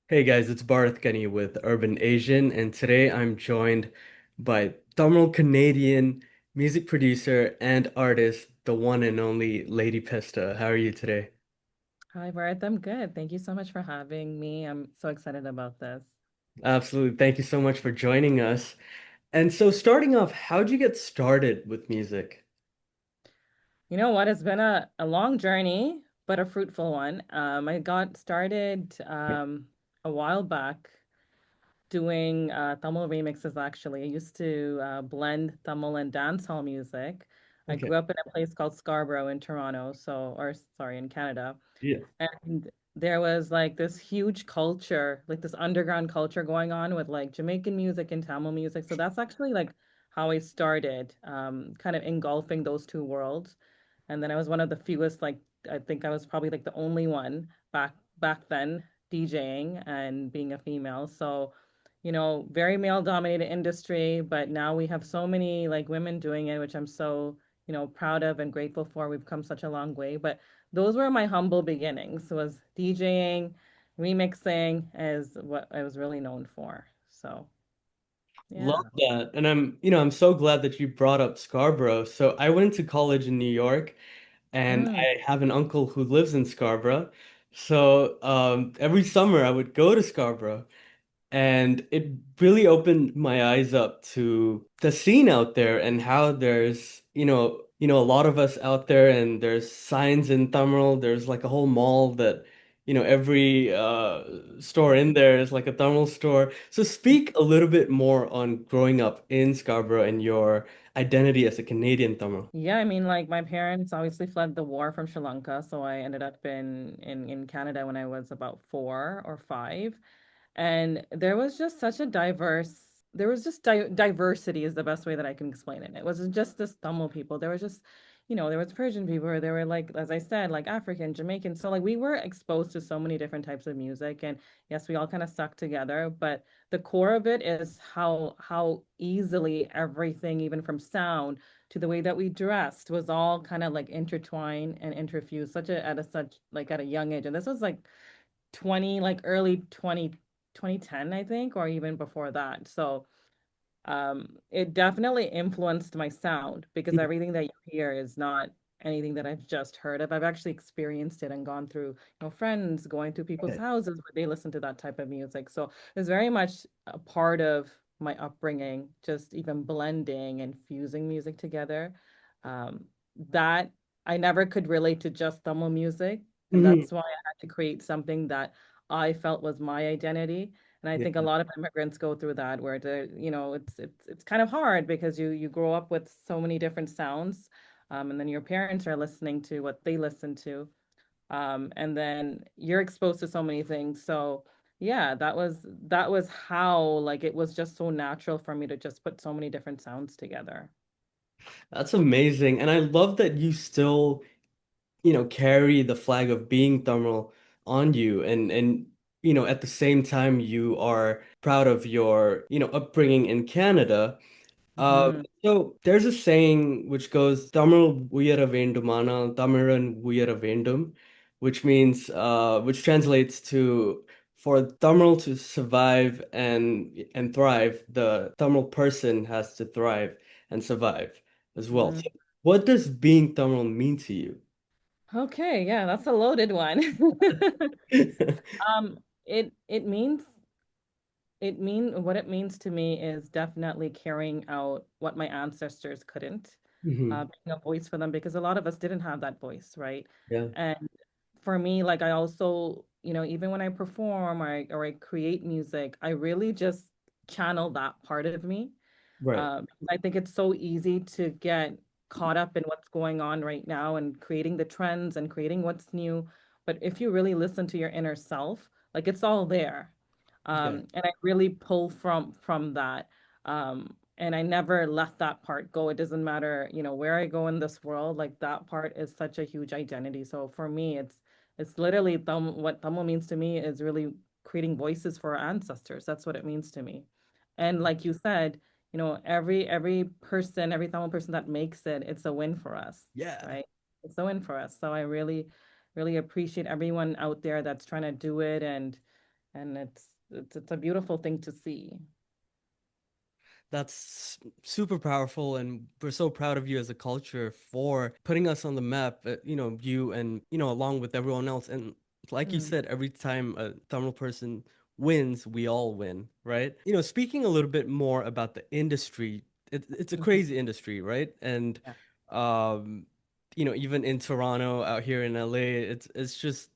Hey guys, it's Bharath Ghani with Urban Asian, and today I'm joined by Tamil Canadian music producer and artist, the one and only Lady Pista. How are you today? Hi, Bharath. I'm good. Thank you so much for having me. I'm so excited about this. Absolutely. Thank you so much for joining us. And so, starting off, how'd you get started with music? You know what? It's been a long journey, but a fruitful one. I got started a while back doing Tamil remixes, actually. I used to blend Tamil and dancehall music. I Okay. grew up in a place called Scarborough in Toronto, or sorry, in Canada. Yeah. And there was like this huge culture, like this underground culture going on with like Jamaican music and Tamil music. So that's actually like how I started, kind of engulfing those two worlds. And then I was one of the fewest, like I think I was probably like the only one back then DJing and being a female. So, very male dominated industry, but now we have so many like women doing it, which I'm so, proud of and grateful for. We've come such a long way. But those were my humble beginnings, was DJing, remixing is what I was really known for. So, Love yeah. that. And I'm so glad that you brought up Scarborough. So, I went to college in New York, and Mm. I have an uncle who lives in Scarborough. So, every summer I would go to Scarborough. And it really opened my eyes up to the scene out there and how there's, a lot of us out there, and there's signs in Tamil. There's like a whole mall that, every store in there is like a Tamil store. So speak a little bit more on growing up in Scarborough and your identity as a Canadian Tamil. Yeah, I mean, like my parents obviously fled the war from Sri Lanka, so I ended up in Canada when I was about 4 or 5. And there was just such a there was just diversity is the best way that I can explain it. It wasn't just this Tamil people. There was just, there was Persian people, or there were like, as I said, like African, Jamaican. So like we were exposed to so many different types of music. And yes, we all kind of stuck together, but the core of it is how easily everything, even from sound to the way that we dressed, was all kind of like intertwined and interfused such like at a young age. And this was like 20, like early 2010, I think, or even before that. So it definitely influenced my sound because everything that you hear is not anything that I've just heard of. I've actually experienced it and gone through, friends going to people's Okay. houses where they listen to that type of music. So it's very much a part of my upbringing, just even blending and fusing music together. That I never could relate to just Tamil music, and Mhm. that's why I had to create something that I felt was my identity. And I Yeah. think a lot of immigrants go through that where it's kind of hard because you grow up with so many different sounds, and then your parents are listening to what they listen to, and then you're exposed to so many things. So yeah, that was how like it was just so natural for me to just put so many different sounds together. That's amazing. And I love that you still carry the flag of being Tamil on you, and at the same time you are proud of your upbringing in Canada. Hmm. So there's a saying which goes Tamil uyara vendumanal Tamiran uyara vendum, which means which translates to, for Tamil to survive and thrive, the Tamil person has to thrive and survive as well. So what does being Tamil mean to you? Okay, yeah, that's a loaded one. Um, it means what it means to me is definitely carrying out what my ancestors couldn't, Mhm. being a voice for them because a lot of us didn't have that voice, right? Yeah. And for me, like I also, even when I perform or I create music, I really just channel that part of me. Right. I think it's so easy to get caught up in what's going on right now and creating the trends and creating what's new. But if you really listen to your inner self, like it's all there. Yeah. And I really pull from that. And I never let that part go. It doesn't matter, where I go in this world, like that part is such a huge identity. So for me, it's literally what Tamil means to me is really creating voices for our ancestors. That's what it means to me. And like you said, every person, every Tamil person that makes it, it's a win for us, Yeah. right? It's a win for us. So I really, really appreciate everyone out there that's trying to do it and it's a beautiful thing to see. That's super powerful, and we're so proud of you as a culture for putting us on the map, you and, along with everyone else. And like you Mm, said, every time a Tamil person wins, we all win, right? Speaking a little bit more about the industry, it's a mhm. crazy industry, right? And, Yeah. um, even in Toronto, out here in LA, it's just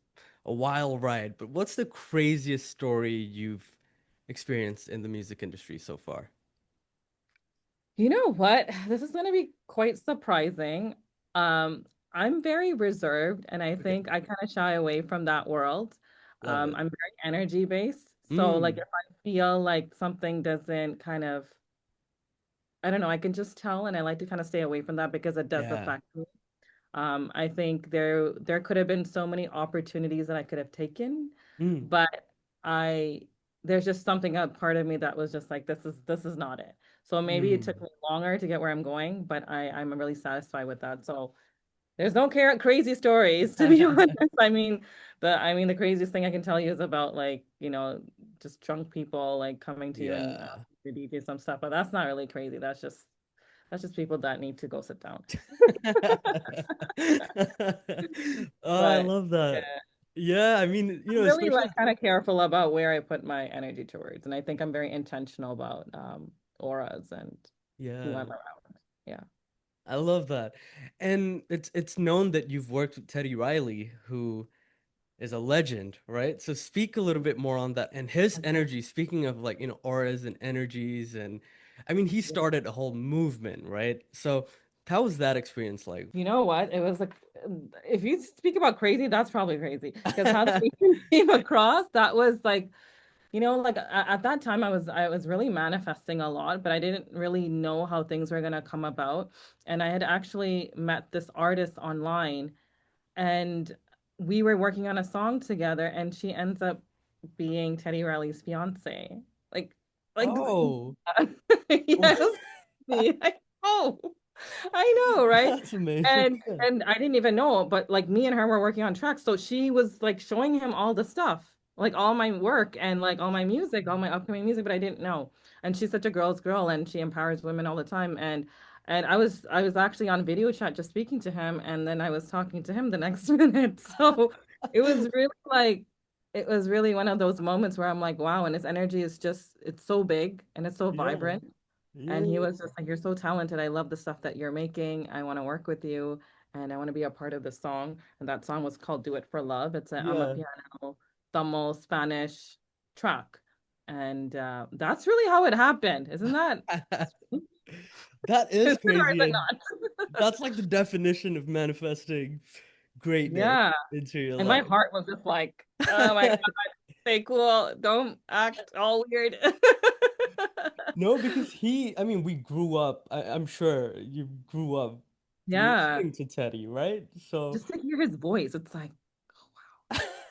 a wild ride. But what's the craziest story you've experienced in the music industry so far? You know what? This is going to be quite surprising. Um, I'm very reserved, and I Okay. think I kind of shy away from that world. Love it. I'm very energy based. So, like, Mm, if I feel like something doesn't kind of, I don't know, I can just tell, and I like to kind of stay away from that because it does yeah. affect me. I think there could have been so many opportunities that I could have taken, Mm, but I there's just something a part of me that was just like this is not it. So maybe it took mm. me longer to get where I'm going, but I'm really satisfied with that. So there's no crazy stories to be honest. The craziest thing I can tell you is about like, just drunk people like coming to you and Yeah. asking you to do some stuff, but that's not really crazy. That's just people that need to go sit down. Oh, I But love that. Yeah, I mean, I'm really especially like kind of careful about where I put my energy towards, and I think I'm very intentional about auras and who yeah, I'm around. Yeah. I love that. And it's known that you've worked with Teddy Riley, who is a legend, right? So speak a little bit more on that and his Mhm. energy, speaking of like, auras and energies and I mean, he Yeah. started a whole movement, right? So how was that experience like? You know what? It was like, if you speak about crazy, that's probably crazy. Because how the agent came across, that was like, like at that time, I was really manifesting a lot, but I didn't really know how things were gonna come about. And I had actually met this artist online, and we were working on a song together, and she ends up being Teddy Riley's fiance. Like, like, Oh, yeah, it was crazy. Oh, I know, right? that's amazing. And Yeah. and I didn't even know, but like me and her were working on tracks, so she was like showing him all the stuff, like all my work and like all my music, all my upcoming music, but I didn't know. And she's such a girl's girl, and she empowers women all the time. And I was actually on video chat just speaking to him, and then I was talking to him the next minute. So it was really like it was really one of those moments where I'm like, wow, and his energy is just it's so big and it's so Yeah. vibrant. And he Yeah. was just like, you're so talented. I love the stuff that you're making. I want to work with you and I want to be a part of the song. And that song was called Do It for Love. It's a Yeah. Amapiano, Tamil, Spanish track. And that's really how it happened. Isn't that? That Is is it or is crazy. it And not? that's like the definition of manifesting greatness Yeah. into your And my life. heart was just like, oh my God, stay cool. Don't act all weird. No, because I mean, we grew up, I'm sure you grew up Yeah. listening to Teddy, right? So, Just to hear his voice, it's like,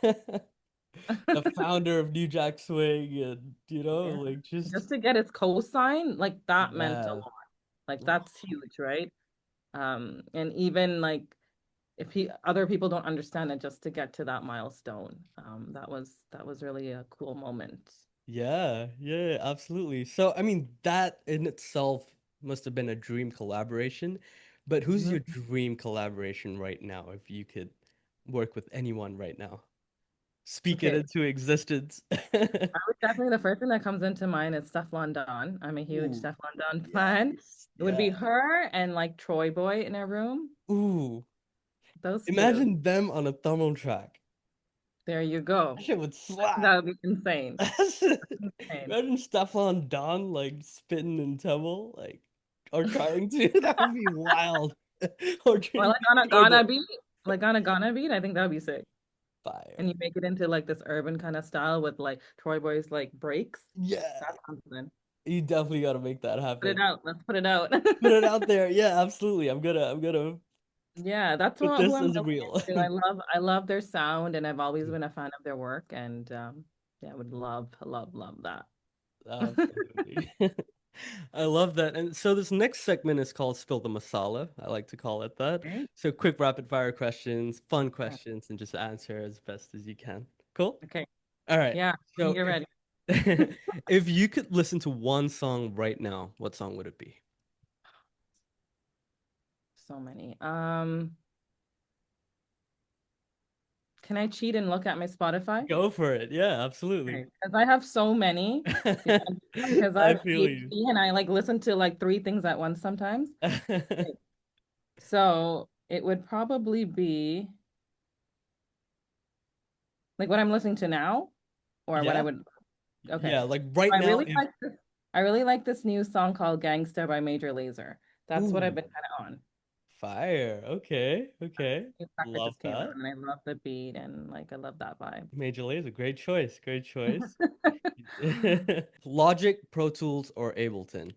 the founder of New Jack Swing, and, yeah. like just, Just to get his cosign, like that meant a yeah. lot. Like that's huge, right? And even like if he other people don't understand it, just to get to that milestone, that was really a cool moment. Yeah, yeah, absolutely. So, I mean, that in itself must have been a dream collaboration. But who's your Mhm. dream collaboration right now if you could work with anyone right now? Speak it Okay, into existence. I would definitely the first thing that comes into mind is Stefflon Don. I'm a huge Ooh, Stefflon Don fan. yes. It would be Yeah. her and like Troy Boy in a room. Ooh, Those two. imagine them on a Tamil track. There you go. That shit would I think slap. that would be insane. Insane. Imagine Stefan Don like spitting in Tamil, like, or trying to. That would be wild. Or Or like on a Troy Boy. Ghana beat, I think that would be sick. And Fire. you make it into like this urban kind of style with like Troy Boy's like breaks. Yeah, That's something. you definitely got to make that Put it happen. out. Let's put it out. Put it out there. Yeah, absolutely. I'm gonna Yeah, that's put who this I'm as really real. into. I love their sound and I've always been a fan of their work and yeah, I would love, love, love that. Absolutely. I love that. And so this next segment is called Spill the Masala. I like to call it that. Okay. So quick rapid fire questions, fun Yeah. questions, and just answer as best as you can. Cool? Okay. All right. Yeah, let me So get ready. if you could listen to one song right now, what song would it be? So many. Can I cheat and look at my Spotify? Go for it. Yeah, absolutely. Because I have so many. Because I I have feel you. ADHD and I like listen to like three things at once sometimes. So it would probably be like what I'm listening to now, or what I Yeah. would. Okay. Yeah, like right I now really if like this. I really like this new song called "Gangsta" by Major Lazer. That's what I've ooh, been kind of on. fire. Okay. Okay. New record Love just came out, that. and I love the beat and like I love that vibe. Major Lazer, great choice. Great choice. Logic, Pro Tools, or Ableton?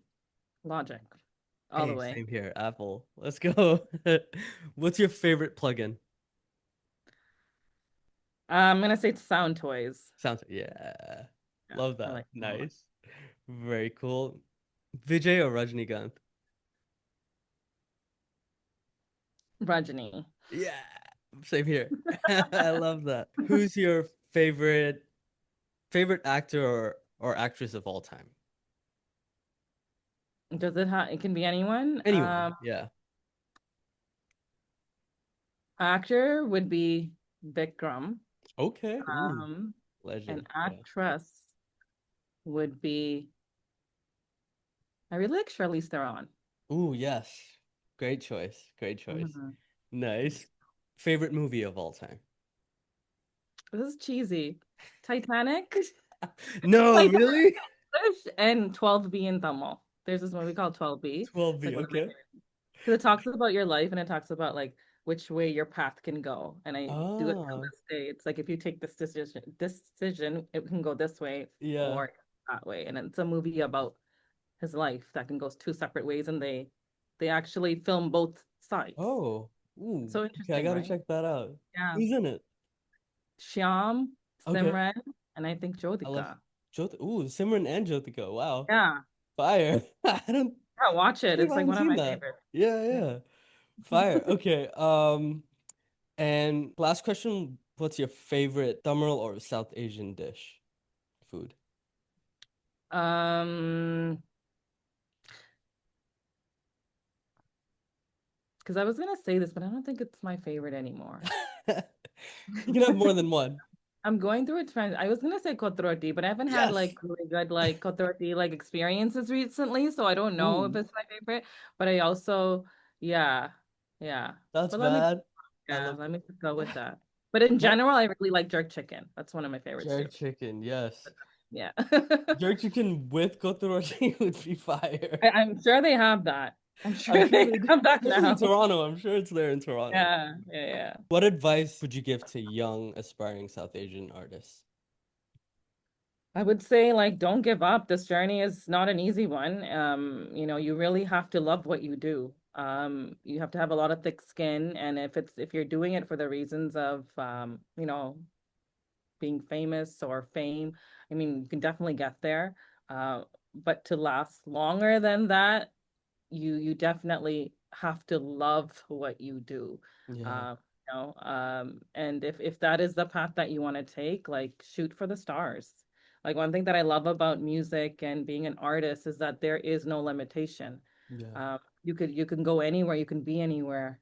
Logic, all the Hey, way. same here. Apple. Let's go. What's your favorite plugin? I'm gonna say Sound Toys. Sounds yeah. Yeah, Love I that. like them a lot. Nice. Very cool. Vijay or Rajnikant? Rajani. Yeah. Same here. I love that. Who's your favorite actor or actress of all time? Does it have? It can be anyone. Anyone. Yeah. Actor would be Vikram. Okay. Ooh, Um, an legend. Yeah. actress would be. I really like Charlize Theron. Ooh, yes. Great choice. Great choice. Mhm. Nice. Favorite movie of all time? This is cheesy. Titanic. No, Titanic really? and 12B in Tamil. There's this movie called 12B. It's 12B, like one of my okay. favorites. Because it talks about your life and it talks about like which way your path can go. And I do it till Ah, this day. It's like if you take this decision, it can go this way yeah. or that way. And it's a movie about his life that can go two separate ways, and they actually film both sides. Oh, ooh. So Okay, I interesting, gotta right? check that out. Yeah. Who's in it? Shyam, Okay. Simran, and I think I love Jyotika. Jyoti. Ooh, Simran and Jyotika. Wow. Yeah. Fire. I don't Yeah, watch it. believe It's I like haven't one of seen my that. favorites. Yeah, Yeah. yeah. Fire. Okay. And last question, what's your favorite Tamil or South Asian dish? Food. Um, because I was gonna say this, but I don't think it's my favorite anymore. You can have more than one. I'm going through a trend. I was gonna say kotroti, but I haven't had Yes. like really good like kotroti like experiences recently, so I don't know if Ooh, it's my favorite. But I also, yeah, yeah. that's But let me, bad. I yeah, love let me just go with that. But in that. general, I really like jerk chicken. That's one of my favorites too. Jerk chicken, yes. Yeah. Jerk chicken with kotoroshi would be fire. I'm sure they have that. I'm I'm sure sure they they do, have that especially in now. Toronto. I'm sure it's there in Toronto. Yeah, yeah, yeah. What advice would you give to young, aspiring South Asian artists? I would say like don't give up. This journey is not an easy one. You really have to love what you do. You have to have a lot of thick skin, and if you're doing it for the reasons of being famous or fame, I mean, you can definitely get there. But to last longer than that, you definitely have to love what you do. Yeah, And if that is the path that you want to take, like shoot for the stars. Like one thing that I love about music and being an artist is that there is no limitation. yeah, You can go anywhere, you can be anywhere.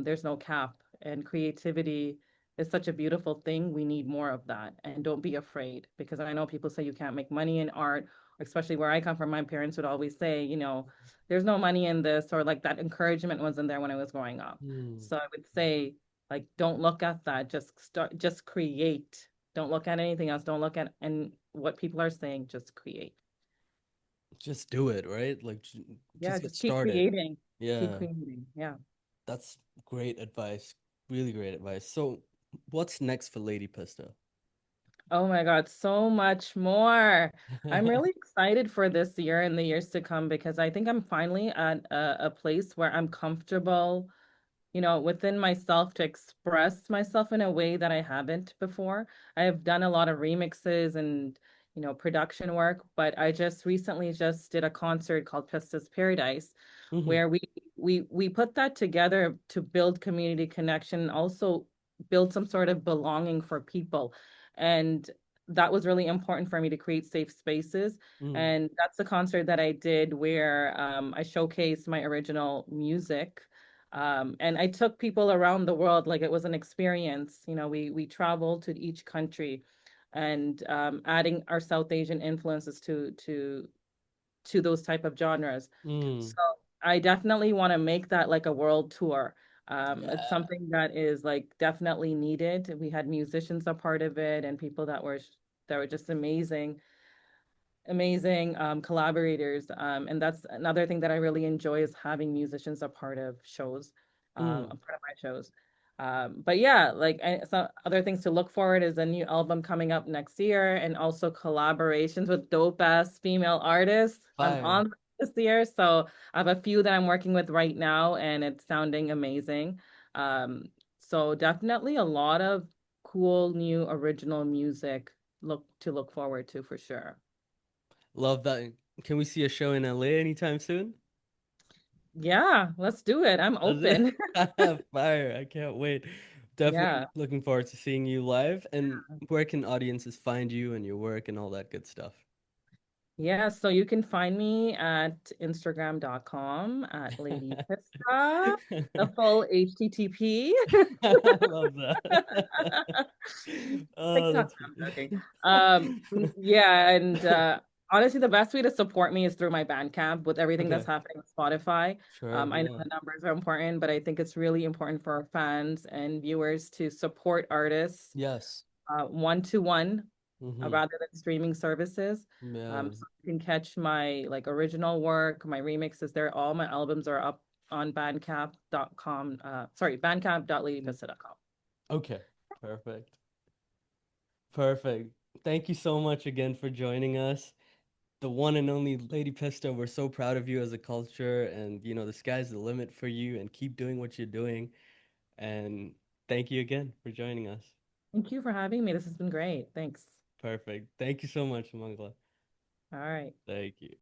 There's no cap, and creativity is such a beautiful thing. We need more of that, and don't be afraid, because I know people say you can't make money in art, especially where I come from. My parents would always say, there's no money in this, or like that encouragement wasn't there when I was growing up. hmm. So I would say, like, don't look at that. Just create. Don't look at anything else. Don't look at and what people are saying. Just create. Just do it, right? Like, Yeah, just get just keep started. creating. Keep Yeah, creating. Yeah. that's great advice. Really great advice. So, what's next for Lady Pista? Oh my God, so much more. I'm really excited for this year and the years to come because I think I'm finally at a place where I'm comfortable, within myself to express myself in a way that I haven't before. I have done a lot of remixes and, production work, but I just recently just did a concert called Pista's Paradise, Hmm. where we put that together to build community connection, also build some sort of belonging for people. And that was really important for me to create safe spaces. Mm, And that's the concert that I did where I showcased my original music. And I took people around the world like it was an experience. You know, we traveled to each country and adding our South Asian influences to those type of genres. So mm. I definitely want to make that like a world tour. It's Yeah. something that is like definitely needed. We had musicians a part of it and people that were just amazing collaborators. And that's another thing that I really enjoy is having musicians a part of shows, Mm, a part of my shows. But yeah, like some other things to look forward is a new album coming up next year, and also collaborations with dope ass female artists. I'm fire. on this year, so I have a few that I'm working with right now, and it's sounding amazing. Um, so definitely a lot of cool new original music look forward to for sure. Love that. Can we see a show in LA anytime soon? Yeah, let's do it. I'm Does it? open. Fire. I can't wait. Definitely Yeah. looking forward to seeing you live. And where can audiences find you and your work and all that good stuff? Yeah, so you can find me at Instagram.com at Lady Pista, the full HTTP. I love that. Oh, TikTok, that's I'm funny. joking. Yeah, and honestly, the best way to support me is through my Bandcamp with everything that's Okay. happening with Spotify. Sure. I know Yeah. the numbers are important, but I think it's really important for our fans and viewers to support artists Yes. one to one Mm-hmm. rather than streaming services. Yeah. So you can catch my like original work, my remixes there. All my albums are up on bandcamp.com. Sorry, Mm. bandcamp.ladypista.com. Okay. Perfect. Perfect. Thank you so much again for joining us. The one and only Lady Pista, we're so proud of you as a culture, and the sky's the limit for you, and keep doing what you're doing. And thank you again for joining us. Thank you for having me. This has been great. Thanks. Perfect. Thank you so much, Mangla. All right. Thank you.